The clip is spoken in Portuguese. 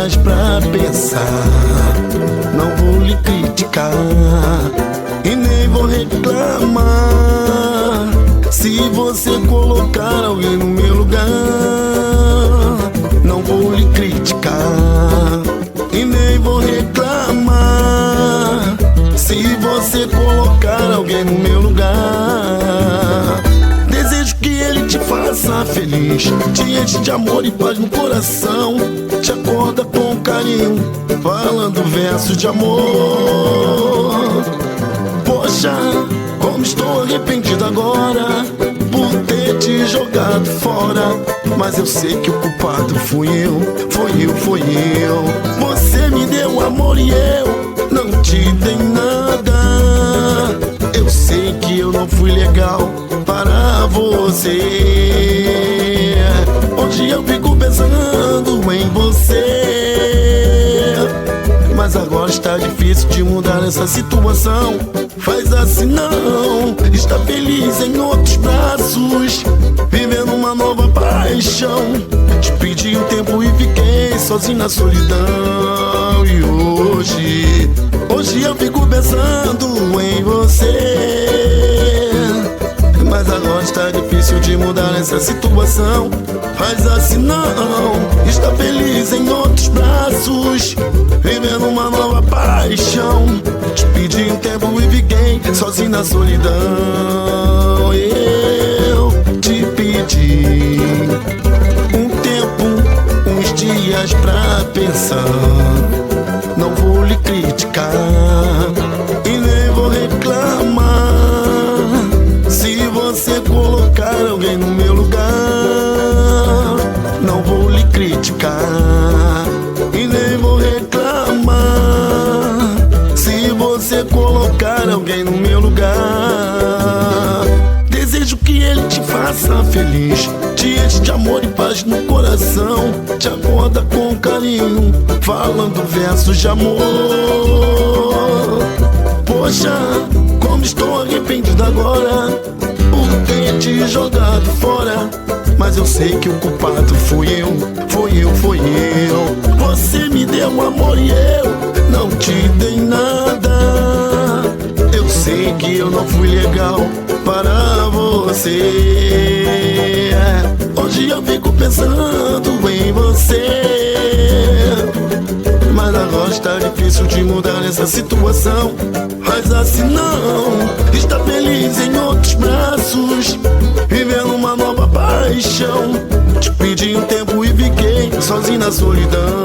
dias pra pensar. Não vou lhe criticar e nem vou reclamar. Se você colocar alguém no meu lugar, não vou lhe criticar e nem vou reclamar. Se você colocar alguém no meu lugar, desejo que ele te faça feliz, te enche de amor e paz no coração, te acorda com carinho, falando versos de amor. Poxa, como estou arrependido agora por ter te jogado fora, mas eu sei que o culpado fui eu. Você me deu amor e eu não te dei nada. Eu sei que eu não fui legal para você. Hoje eu fico pensando em você, mas agora está difícil de mudar essa situação. Faz assim não, está feliz em outros braços, vivendo uma nova paixão. Te pedi um tempo e fiquei sozinho na solidão. E hoje eu fico pensando em você, mas agora está difícil de mudar essa situação. Faz assim não, está feliz em outros braços, vivendo uma nova paixão. Te pedi um tempo e fiquei sozinho na solidão. Eu te pedi um tempo, uns dias pra pensar. Não vou lhe criticar e nem vou reclamar. Se você colocar alguém no meu lugar, não vou lhe criticar e nem vou reclamar. Se você colocar alguém no meu lugar, desejo que ele te faça feliz, te enche de amor e paz no coração, te acorda com carinho, falando versos de amor. Poxa, como estou arrependido agora por ter te jogado fora, mas eu sei que o culpado fui eu. Você me deu amor e eu não te dei nada. Eu sei que eu não fui legal para você. Hoje eu fico pensando em você, mas agora está difícil de mudar essa situação. Faz assim não, está feliz em outros braços, vivendo uma nova paixão. Te pedi um tempo e fiquei sozinho na solidão.